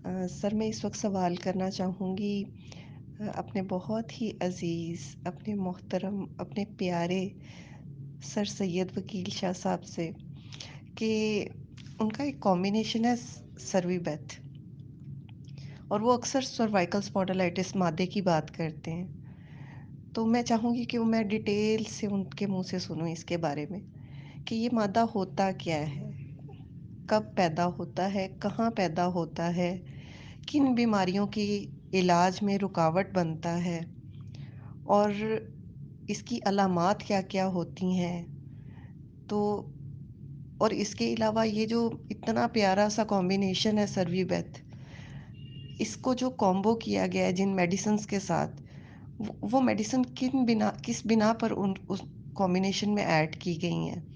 Sir मैं इस वक़्त सवाल करना चाहूँगी अपने बहुत ही अज़ीज़, अपने मोहतरम, अपने प्यारे सर सैयद वकील शाह साहब से कि उनका एक कॉम्बिनेशन है सर्विबैथ और वो अक्सर सर्वाइकल स्पॉन्डिलाइटिस मादे की बात करते हैं। तो मैं चाहूँगी कि वो मैं डिटेल से उनके मुँह से सुनूँ इसके बारे में कि ये मादा होता क्या है? कब पैदा होता है? कहाँ पैदा होता है? किन बीमारियों की इलाज में रुकावट बनता है और इसकी अलामात क्या-क्या होती हैं। तो और इसके अलावा ये जो इतना प्यारा सा कॉम्बिनेशन है सर्विबैथ, इसको जो कॉम्बो किया गया है जिन मेडिसिन्स के साथ, वो मेडिसिन किस बिना पर उन उस कॉम्बिनेशन में ऐड की गई हैं।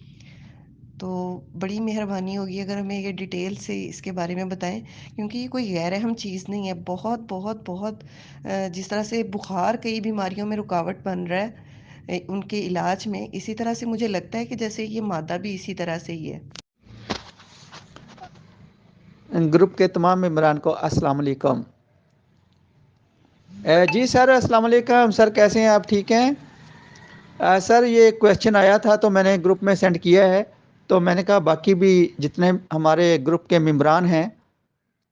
तो बड़ी मेहरबानी होगी अगर हमें ये डिटेल से इसके बारे में बताएँ क्योंकि ये कोई गैर अहम चीज़ नहीं है। बहुत जिस तरह से बुखार कई बीमारियों में रुकावट बन रहा है उनके इलाज में, इसी तरह से मुझे लगता है कि जैसे ये मादा भी इसी तरह से ही है। ग्रुप के तमाम मेंबरान को अस्सलाम वालेकुम। जी सर, अस्सलाम वालेकुम सर, कैसे हैं आप? ठीक हैं? सर ये क्वेश्चन आया था तो मैंने ग्रुप में सेंड किया है, तो मैंने कहा बाकी भी जितने हमारे ग्रुप के मेंबरान हैं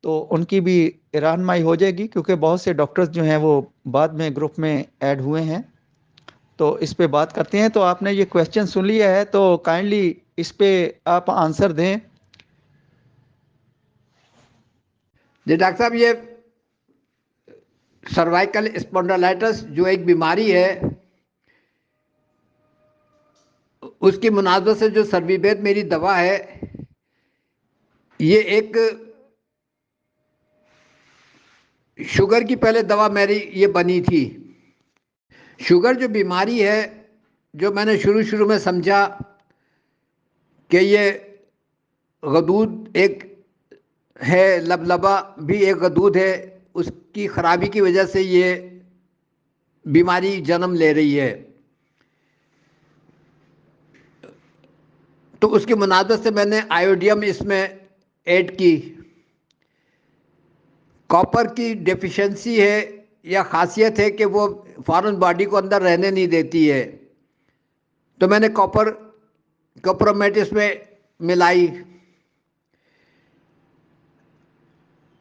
तो उनकी भी रहनुमाई हो जाएगी, क्योंकि बहुत से डॉक्टर्स जो हैं वो बाद में ग्रुप में ऐड हुए हैं, तो इस पे बात करते हैं। तो आपने ये क्वेश्चन सुन लिया है तो काइंडली इस पे आप आंसर दें। जी डॉक्टर साहब, ये सर्वाइकल स्पॉन्डिलाइटिस जो एक बीमारी है, उसकी मुनासबत से जो सर्विबैथ मेरी दवा है, ये एक शुगर की पहले दवा मेरी ये बनी थी। शुगर जो बीमारी है, जो मैंने शुरू शुरू में समझा कि ये गदूद एक है, लबलबा भी एक गदूद है, उसकी खराबी की वजह से ये बीमारी जन्म ले रही है। तो उसकी मुनासबत से मैंने आयोडियम इसमें ऐड की। कॉपर की डेफिशिएंसी है या खासियत है कि वो फॉरेन बॉडी को अंदर रहने नहीं देती है, तो मैंने कॉपरोमेट इसमें मिलाई।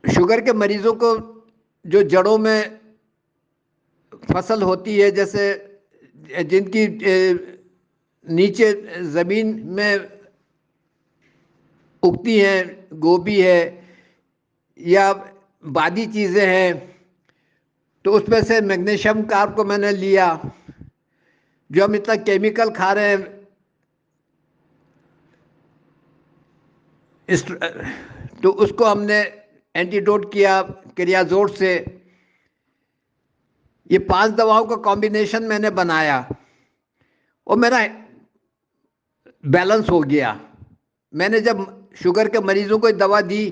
शुगर के मरीजों को जो जड़ों में फसल होती है, जैसे जिनकी नीचे ज़मीन में उगती हैं, गोभी है या बादी चीज़ें हैं, तो उसमें से मैग्नीशियम कार्ब को मैंने लिया। जो हम इतना केमिकल खा रहे हैं तो उसको हमने एंटीडोट किया क्रियाजोर से। ये 5 दवाओं का कॉम्बिनेशन मैंने बनाया और मेरा बैलेंस हो गया। मैंने जब शुगर के मरीजों को दवा दी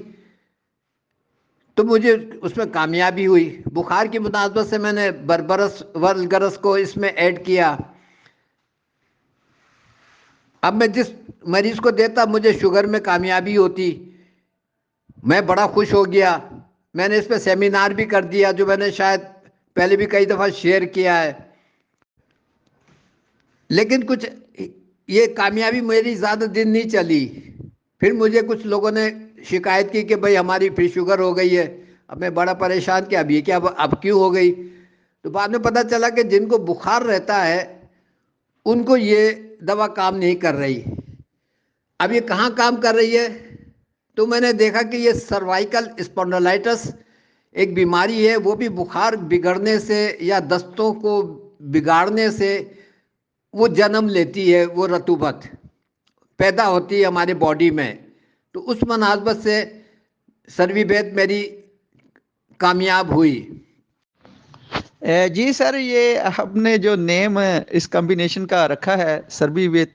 तो मुझे उसमें कामयाबी हुई। बुखार की मुनासबत से मैंने बरबरस वल्गरस को इसमें ऐड किया। अब मैं जिस मरीज को देता मुझे शुगर में कामयाबी होती, मैं बड़ा खुश हो गया। मैंने इस पर सेमिनार भी कर दिया, जो मैंने शायद पहले भी कई दफ़ा शेयर किया है। लेकिन कुछ ये कामयाबी मेरी ज़्यादा दिन नहीं चली। फिर मुझे कुछ लोगों ने शिकायत की कि भाई हमारी फिर शुगर हो गई है। अब मैं बड़ा परेशान कि अब ये क्या, अब क्यों हो गई। तो बाद में पता चला कि जिनको बुखार रहता है उनको ये दवा काम नहीं कर रही। अब ये कहाँ काम कर रही है, तो मैंने देखा कि ये सर्वाइकल स्पॉन्डिलाइटिस एक बीमारी है, वो भी बुखार बिगड़ने से या दस्तों को बिगाड़ने से वो जन्म लेती है। वो रतूबत पैदा होती है हमारे बॉडी में। तो उस मुनासबत से सर्विबैथ मेरी कामयाब हुई। जी सर, ये आपने जो नेम इस कॉम्बिनेशन का रखा है सर्विबैथ,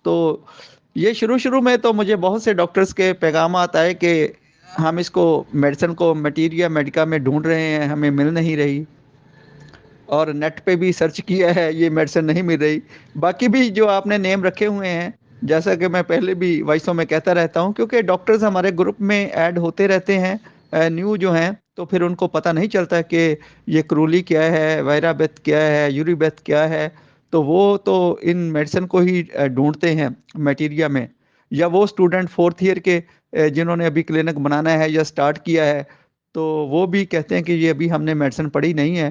तो ये शुरू शुरू में तो मुझे बहुत से डॉक्टर्स के पैगाम आता है कि हम इसको मेडिसिन को मटीरिया मेडिका में ढूंढ रहे हैं, हमें मिल नहीं रही, और नेट पे भी सर्च किया है, ये मेडिसिन नहीं मिल रही। बाकी भी जो आपने नेम रखे हुए हैं, जैसा कि मैं पहले भी वॉइसों में कहता रहता हूँ, क्योंकि डॉक्टर्स हमारे ग्रुप में ऐड होते रहते हैं न्यू जो हैं, तो फिर उनको पता नहीं चलता कि ये क्रूली क्या है, वायराबेथ क्या है, यूरीबेथ क्या है। तो वो तो इन मेडिसिन को ही ढूंढते हैं मटेरिया में। या वो स्टूडेंट फोर्थ ईयर के जिन्होंने अभी क्लिनिक बनाना है या स्टार्ट किया है, तो वो भी कहते हैं कि ये अभी हमने मेडिसिन पढ़ी नहीं है,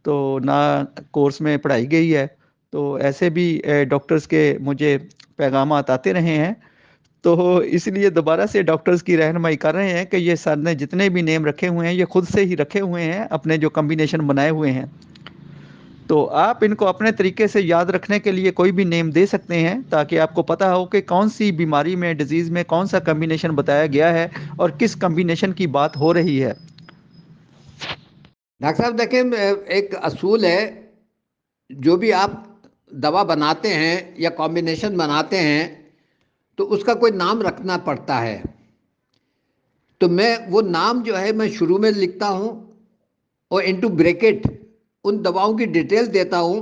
तो ना कोर्स में पढ़ाई गई है। तो ऐसे भी डॉक्टर्स के मुझे पैगामात आते रहे हैं। तो इसलिए दोबारा से डॉक्टर्स की रहनुमाई कर रहे हैं कि ये सर ने जितने भी नेम रखे हुए हैं ये खुद से ही रखे हुए हैं, अपने जो कॉम्बिनेशन बनाए हुए हैं। तो आप इनको अपने तरीके से याद रखने के लिए कोई भी नेम दे सकते हैं, ताकि आपको पता हो कि कौन सी बीमारी में, डिजीज में कौन सा कॉम्बिनेशन बताया गया है और किस कॉम्बिनेशन की बात हो रही है। डॉक्टर साहब देखें, एक असूल है, जो भी आप दवा बनाते हैं या कॉम्बिनेशन बनाते हैं तो उसका कोई नाम रखना पड़ता है। तो मैं वो नाम जो है मैं शुरू में लिखता हूँ और इनटू ब्रैकेट उन दवाओं की डिटेल देता हूँ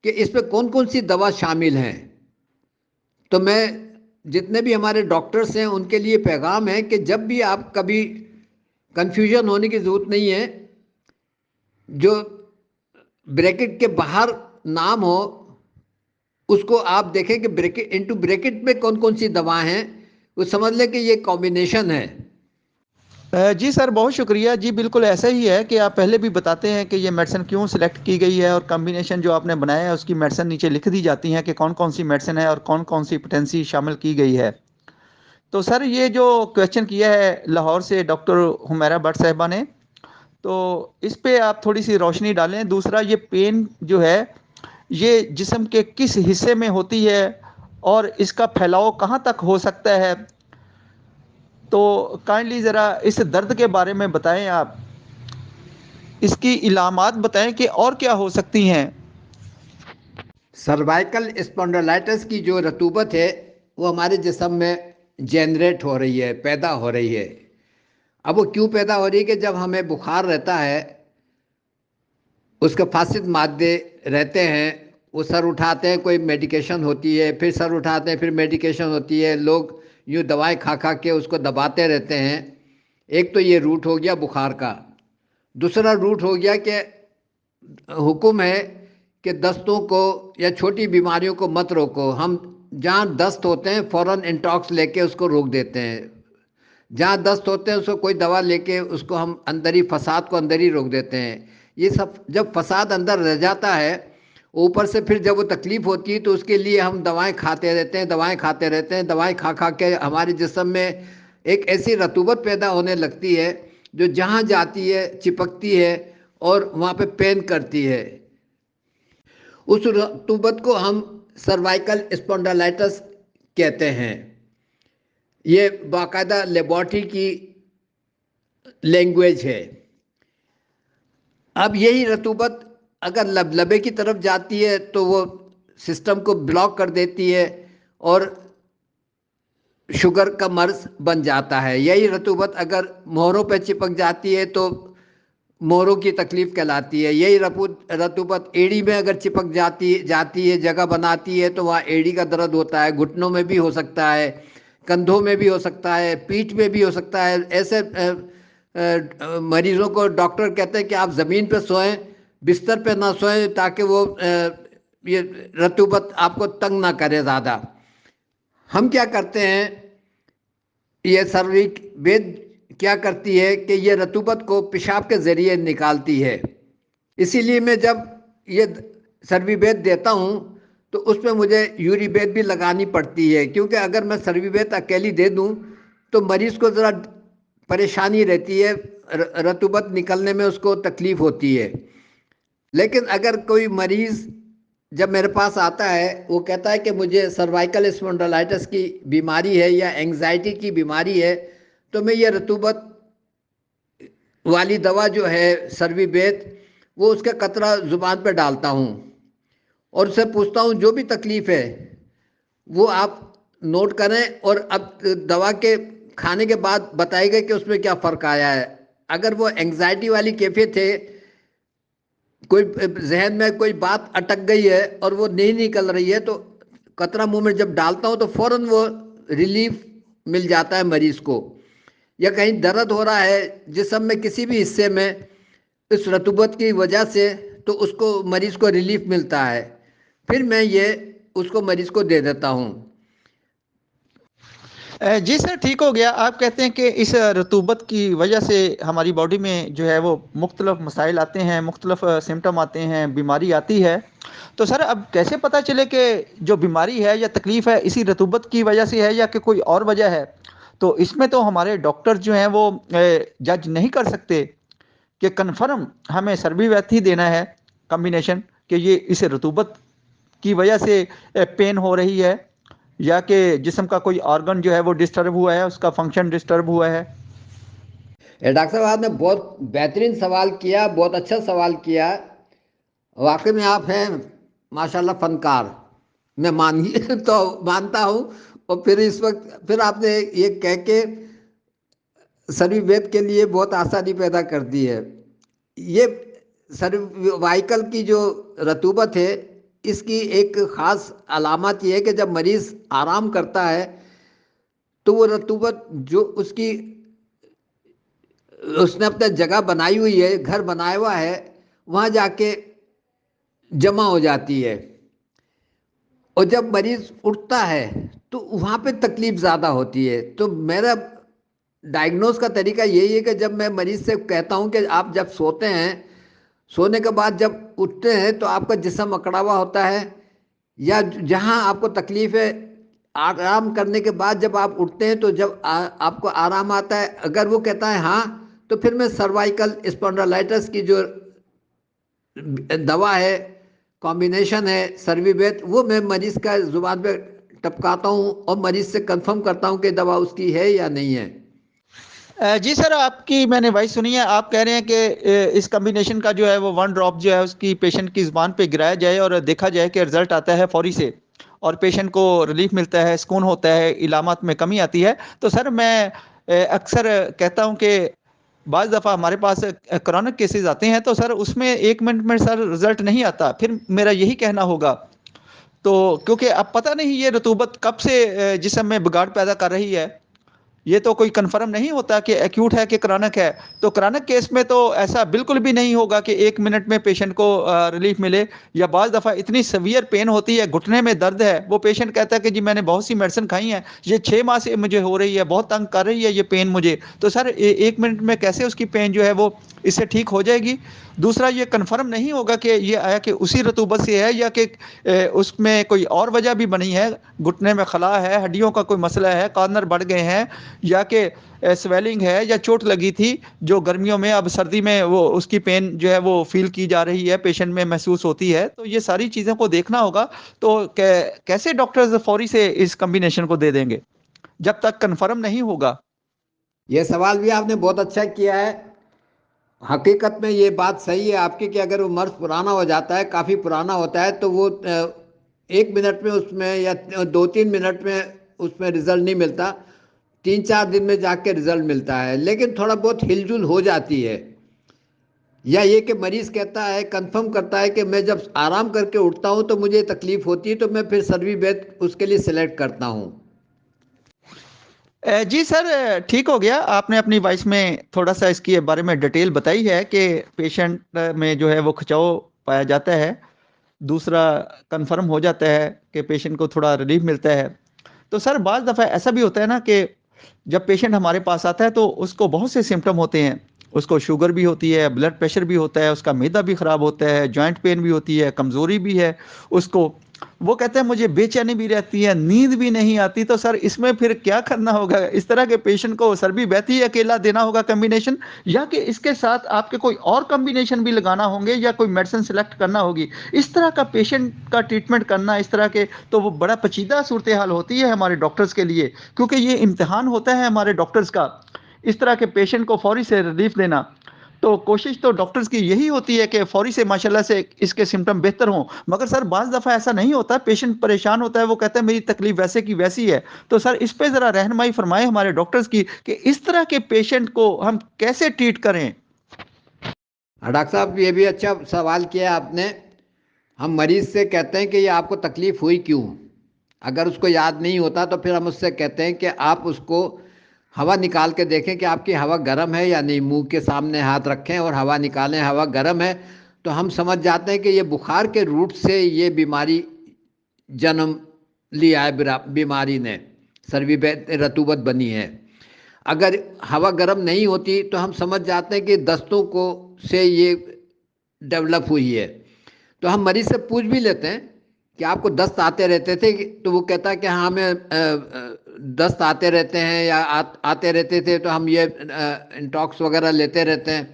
कि इसमें कौन कौन सी दवा शामिल हैं। तो मैं जितने भी हमारे डॉक्टर्स हैं उनके लिए पैगाम है कि जब भी आप कभी कंफ्यूजन होने की ज़रूरत नहीं है, जो ब्रैकेट के बाहर नाम हो उसको आप देखें कि ब्रैकेट इनटू ब्रैकेट में कौन कौन सी दवा हैं, वो समझ लें कि ये कॉम्बिनेशन है। जी सर, बहुत शुक्रिया जी। बिल्कुल ऐसा ही है कि आप पहले भी बताते हैं कि ये मेडिसिन क्यों सिलेक्ट की गई है, और कॉम्बिनेशन जो आपने बनाया है उसकी मेडिसिन नीचे लिख दी जाती हैं कि कौन कौन सी मेडिसिन है और कौन कौन सी पोटेंसी शामिल की गई है। तो सर, ये जो क्वेश्चन किया है लाहौर से डॉक्टर हुमैरा भट्ट साहिबा ने, तो इस पे आप थोड़ी सी रोशनी डालें। दूसरा, ये पेन जो है ये जिस्म के किस हिस्से में होती है और इसका फैलाव कहाँ तक हो सकता है, तो काइंडली ज़रा इस दर्द के बारे में बताएं आप, इसकी इलामात बताएं कि और क्या हो सकती हैं। सर्वाइकल स्पॉन्डिलाइटिस की जो रतूबत है वो हमारे जिस्म में जनरेट हो रही है, पैदा हो रही है। अब वो क्यों पैदा हो रही है कि जब हमें बुखार रहता है, उसके फासिद मादे रहते हैं, वो सर उठाते हैं, कोई मेडिकेशन होती है, फिर सर उठाते हैं, फिर मेडिकेशन होती है, लोग यूँ दवाएं खा खा के उसको दबाते रहते हैं। एक तो ये रूट हो गया बुखार का। दूसरा रूट हो गया कि हुक्म है कि दस्तों को या छोटी बीमारियों को मत रोको। हम जहाँ दस्त होते हैं फ़ौरन इंटॉक्स लेके उसको रोक देते हैं। जहाँ दस्त होते हैं उसको कोई दवा लेके उसको हम अंदर ही, फसाद को अंदर ही रोक देते हैं। ये सब जब फसाद अंदर रह जाता है, ऊपर से फिर जब वो तकलीफ़ होती है तो उसके लिए हम दवाएं खाते रहते हैं, दवाएं खाते रहते हैं। दवाएं खा खा के हमारे जिस्म में एक ऐसी रतूबत पैदा होने लगती है जो जहाँ जाती है चिपकती है और वहाँ पे पेन करती है। उस रतूबत को हम सर्वाइकल स्पॉन्डिलाइटिस कहते हैं। ये बाकायदा लेबॉर्टरी की लैंग्वेज है। अब यही रतूबत अगर लबलबे की तरफ जाती है तो वो सिस्टम को ब्लॉक कर देती है और शुगर का मर्ज बन जाता है। यही रतूबत अगर मोहरों पे चिपक जाती है तो मोहरों की तकलीफ कहलाती है। यही रतूबत एड़ी में अगर चिपक जाती है, जगह बनाती है, तो वहाँ एड़ी का दर्द होता है। घुटनों में भी हो सकता है, कंधों में भी हो सकता है, पीठ में भी हो सकता है। ऐसे मरीजों को डॉक्टर कहते हैं कि आप ज़मीन पर सोएं, बिस्तर पे ना सोएं, ताकि वो ये रतूबत आपको तंग ना करे ज़्यादा। हम क्या करते हैं, ये सर्विक वेद क्या करती है कि ये रतूबत को पेशाब के ज़रिए निकालती है। इसीलिए मैं जब ये सर्विवेद देता हूँ तो उसमें मुझे यूरिवेद भी लगानी पड़ती है, क्योंकि अगर मैं सर्विवेद अकेली दे दूँ तो मरीज़ को ज़रा परेशानी रहती है, रतूबत निकलने में उसको तकलीफ़ होती है। लेकिन अगर कोई मरीज़ जब मेरे पास आता है, वो कहता है कि मुझे सर्वाइकल स्पॉन्डिलाइटिस की बीमारी है या एंग्जाइटी की बीमारी है, तो मैं ये रतूबत वाली दवा जो है सर्विवेद, वो उसका कतरा ज़ुबान पर डालता हूँ और उससे पूछता हूँ जो भी तकलीफ़ है वो आप नोट करें और अब दवा के खाने के बाद बताएगा कि उसमें क्या फ़र्क आया है। अगर वो एंग्जाइटी वाली कैफियत है, कोई जहन में कोई बात अटक गई है और वो नहीं निकल रही है, तो कतरा मुंह में जब डालता हूँ तो फ़ौरन वो रिलीफ मिल जाता है मरीज़ को। या कहीं दर्द हो रहा है जिस्म में किसी भी हिस्से में इस रतूबत की वजह से, तो उसको मरीज को रिलीफ मिलता है, फिर मैं ये उसको मरीज को दे देता हूँ। जी सर, ठीक हो गया। आप कहते हैं कि इस रतूबत की वजह से हमारी बॉडी में जो है वो मुख्तलिफ मसाइल आते हैं, मुख्तलिफ सिम्टम आते हैं, बीमारी आती है। तो सर अब कैसे पता चले कि जो बीमारी है या तकलीफ़ है इसी रतूबत की वजह से है या कि कोई और वजह है? तो इसमें तो हमारे डॉक्टर जो हैं वो जज नहीं कर सकते कि कन्फर्म हमें सर्बिवैथ देना है कॉम्बिनेशन, कि ये इस रतूबत की वजह से पेन हो रही है या कि जिस्म का कोई ऑर्गन जो है वो डिस्टर्ब हुआ है, उसका फंक्शन डिस्टर्ब हुआ है। डॉक्टर साहब आपने बहुत बेहतरीन सवाल किया, बहुत अच्छा सवाल किया। वाकई में आप हैं माशाल्लाह फनकार, मैं तो मानता हूँ। और फिर इस वक्त फिर आपने ये कह के सर्विवेद के लिए बहुत आसानी पैदा कर दी है। ये सर्वाइकल की जो रतूबत है, इसकी एक ख़ास अलामत ये है कि जब मरीज़ आराम करता है तो वो रतूबत जो उसने अपने जगह बनाई हुई है, घर बनाया हुआ है, वहाँ जाके जमा हो जाती है। और जब मरीज उठता है तो वहाँ पे तकलीफ ज़्यादा होती है। तो मेरा डायग्नोस का तरीका यही है कि जब मैं मरीज से कहता हूँ कि आप जब सोते हैं, सोने के बाद जब उठते हैं तो आपका जिस्म अकड़ा हुआ होता है, या जहाँ आपको तकलीफ है, आराम करने के बाद जब आप उठते हैं तो जब आपको आराम आता है, अगर वो कहता है हाँ, तो फिर मैं सर्वाइकल स्पॉन्डिलाइटिस की जो दवा है, कॉम्बिनेशन है सर्विवेट, वो मैं मरीज का जुबान पे टपकाता हूँ और मरीज से कंफर्म करता हूँ कि दवा उसकी है या नहीं है। जी सर, आपकी मैंने वही सुनी है। आप कह रहे हैं कि इस कॉम्बिनेशन का जो है वो 1 ड्रॉप जो है उसकी पेशेंट की ज़ुबान पे गिराया जाए और देखा जाए कि रिज़ल्ट आता है फ़ौरी से और पेशेंट को रिलीफ़ मिलता है, सुकून होता है, इलामात में कमी आती है। तो सर मैं अक्सर कहता हूँ कि बाज़ दफ़ा हमारे पास क्रॉनिक केसेज़ आते हैं तो सर उसमें 1 मिनट में सर रिज़ल्ट नहीं आता। फिर मेरा यही कहना होगा, तो क्योंकि अब पता नहीं ये रतूबत कब से जिस्म में बिगाड़ पैदा कर रही है। ये तो कोई कंफर्म नहीं होता कि एक्यूट है कि क्रानिक है। तो क्रानिक केस में तो ऐसा बिल्कुल भी नहीं होगा कि 1 मिनट में पेशेंट को रिलीफ मिले, या बाज़ दफ़ा इतनी सीवियर पेन होती है, घुटने में दर्द है, वो पेशेंट कहता है कि जी मैंने बहुत सी मेडिसिन खाई हैं, ये 6 माह से मुझे हो रही है, बहुत तंग कर रही है ये पेन मुझे। तो सर 1 मिनट में कैसे उसकी पेन जो है वो इससे ठीक हो जाएगी? दूसरा, ये कंफर्म नहीं होगा कि ये आया कि उसी रतूबत से है या कि उसमें कोई और वजह भी बनी है, घुटने में खला है, हड्डियों का कोई मसला है, कॉर्नर बढ़ गए हैं, या कि स्वेलिंग है या चोट लगी थी जो गर्मियों में अब सर्दी में वो उसकी पेन जो है वो फील की जा रही है, पेशेंट में महसूस होती है। तो ये सारी चीज़ों को देखना होगा। तो कैसे डॉक्टर्स फौरी से इस कॉम्बिनेशन को दे देंगे जब तक कंफर्म नहीं होगा? ये सवाल भी आपने बहुत अच्छा किया है। हकीकत में ये बात सही है आपकी कि अगर वो मर्ज पुराना हो जाता है, काफ़ी पुराना होता है, तो वो 1 मिनट में उसमें या 2-3 मिनट में उसमें रिजल्ट नहीं मिलता, 3-4 दिन में जाके रिजल्ट मिलता है। लेकिन थोड़ा बहुत हिलजुल हो जाती है, या ये कि मरीज कहता है, कंफर्म करता है कि मैं जब आराम करके उठता हूँ तो मुझे तकलीफ होती है, तो मैं फिर सर्विवेद उसके लिए सिलेक्ट करता हूँ। जी सर, ठीक हो गया। आपने अपनी वॉइस में थोड़ा-सा इसके बारे में डिटेल बताई है कि पेशेंट में जो है वो खिंचाव पाया जाता है। दूसरा, कन्फर्म हो जाता है कि पेशेंट को थोड़ा रिलीफ मिलता है। तो सर बाज़ दफ़ा ऐसा भी होता है ना कि जब पेशेंट हमारे पास आता है तो उसको बहुत से सिम्पटम होते हैं। उसको शुगर भी होती है, ब्लड प्रेशर भी होता है, उसका मैदा भी ख़राब होता है, जॉइंट पेन भी होती है, कमज़ोरी भी है उसको। वो कहते हैं मुझे बेचैनी भी रहती है, नींद भी नहीं आती। तो सर इसमें फिर क्या करना होगा? इस तरह के पेशेंट को सर्बिवैथ अकेला देना होगा कॉम्बिनेशन, या कि इसके साथ आपके कोई और कॉम्बिनेशन भी लगाना होंगे या कोई मेडिसिन सेलेक्ट करना होगी? इस तरह का पेशेंट का ट्रीटमेंट करना इस तरह के, तो वो बड़ा पेचीदा सूरत हाल होती है हमारे डॉक्टर्स के लिए, क्योंकि ये इम्तिहान होता है हमारे डॉक्टर्स का, इस तरह के पेशेंट को फौरी से रिलीफ देना। तो कोशिश तो डॉक्टर्स की यही होती है कि फौरी से माशाल्लाह से इसके सिम्टम बेहतर हों। मगर सर बाज़ दफ़ा ऐसा नहीं होता, पेशेंट परेशान होता है, वो कहता है मेरी तकलीफ वैसे की वैसी है। तो सर इस पे ज़रा रहनुमाई फरमाएं हमारे डॉक्टर्स की कि इस तरह के पेशेंट को हम कैसे ट्रीट करें? डॉक्टर साहब ये भी अच्छा सवाल किया आपने। हम मरीज से कहते हैं कि ये आपको तकलीफ हुई क्यों। अगर उसको याद नहीं होता तो फिर हम उससे कहते हैं कि आप उसको हवा निकाल के देखें कि आपकी हवा गर्म है या नहीं, मुंह के सामने हाथ रखें और हवा निकालें, हवा गर्म है तो हम समझ जाते हैं कि ये बुखार के रूट से ये बीमारी जन्म लिया है, बीमारी ने सर्विबैत रतूबत बनी है। अगर हवा गर्म नहीं होती तो हम समझ जाते हैं कि दस्तों को से ये डेवलप हुई है। तो हम मरीज से पूछ भी लेते हैं कि आपको दस्त आते रहते थे, तो वो कहता है कि हाँ हमें दस्त आते रहते हैं या आते रहते थे, तो हम ये इंटॉक्स वगैरह लेते रहते हैं।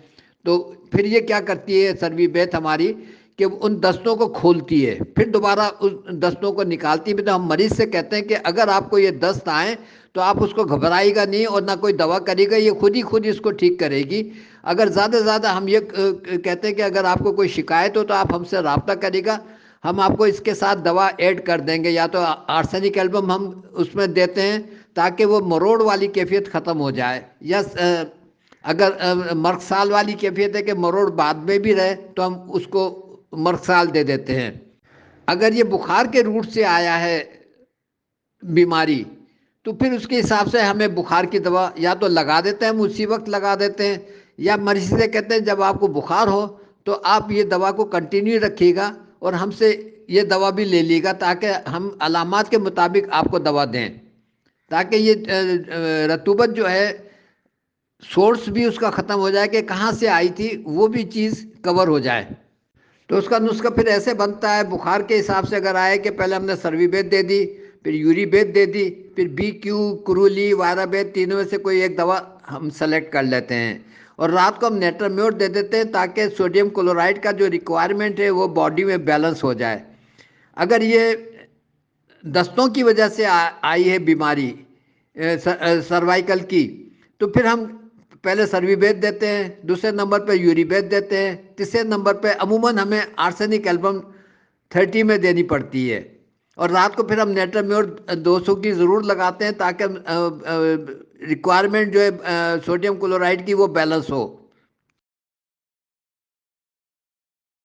तो फिर ये क्या करती है सर्विबैत हमारी कि उन दस्तों को खोलती है, फिर दोबारा उस दस्तों को निकालती है। तो हम मरीज से कहते हैं कि अगर आपको ये दस्त आए तो आप उसको घबराएगा नहीं और ना कोई दवा करेगा, ये खुद इसको ठीक करेगी। अगर ज़्यादा से ज़्यादा हम ये कहते हैं कि अगर आपको कोई शिकायत हो तो आप हमसे रब्ता करेगा, हम आपको इसके साथ दवा ऐड कर देंगे, या तो आर्सेनिक एल्बम हम उसमें देते हैं ताकि वो मरोड़ वाली कैफियत ख़त्म हो जाए, या अगर मर्कसाल वाली कैफियत है कि मरोड़ बाद में भी रहे तो हम उसको मर्कसाल दे देते हैं। अगर ये बुखार के रूट से आया है बीमारी तो फिर उसके हिसाब से हमें बुखार की दवा या तो लगा देते हैं, हम उसी वक्त लगा देते हैं, या मरीज से कहते हैं जब आपको बुखार हो तो आप ये दवा को कंटिन्यू रखिएगा और हमसे ये दवा भी ले लीजिएगा ताकि हम अलामात के मुताबिक आपको दवा दें, ताकि ये रतूबत जो है सोर्स भी उसका ख़त्म हो जाए कि कहाँ से आई थी, वो भी चीज़ कवर हो जाए। तो उसका नुस्खा फिर ऐसे बनता है, बुखार के हिसाब से अगर आए कि पहले हमने सर्विबेट दे दी, फिर यूरिबेट दे दी, फिर BQ, कुरुली, वायराबेट, तीनों में से कोई एक दवा हम सेलेक्ट कर लेते हैं और रात को हम नेट्राम्योर दे देते हैं ताकि सोडियम क्लोराइड का जो रिक्वायरमेंट है वो बॉडी में बैलेंस हो जाए। अगर ये दस्तों की वजह से आई है बीमारी सर्वाइकल की, तो फिर हम पहले सर्विबेट देते हैं, दूसरे नंबर पे यूरिबेट देते हैं, तीसरे नंबर पे अमूमन हमें आर्सेनिक एल्बम 30 में देनी पड़ती है और रात को फिर हम नेट्राम्योर 200 की ज़रूर लगाते हैं ताकि रिक्वायरमेंट जो है सोडियम क्लोराइड की वो बैलेंस हो।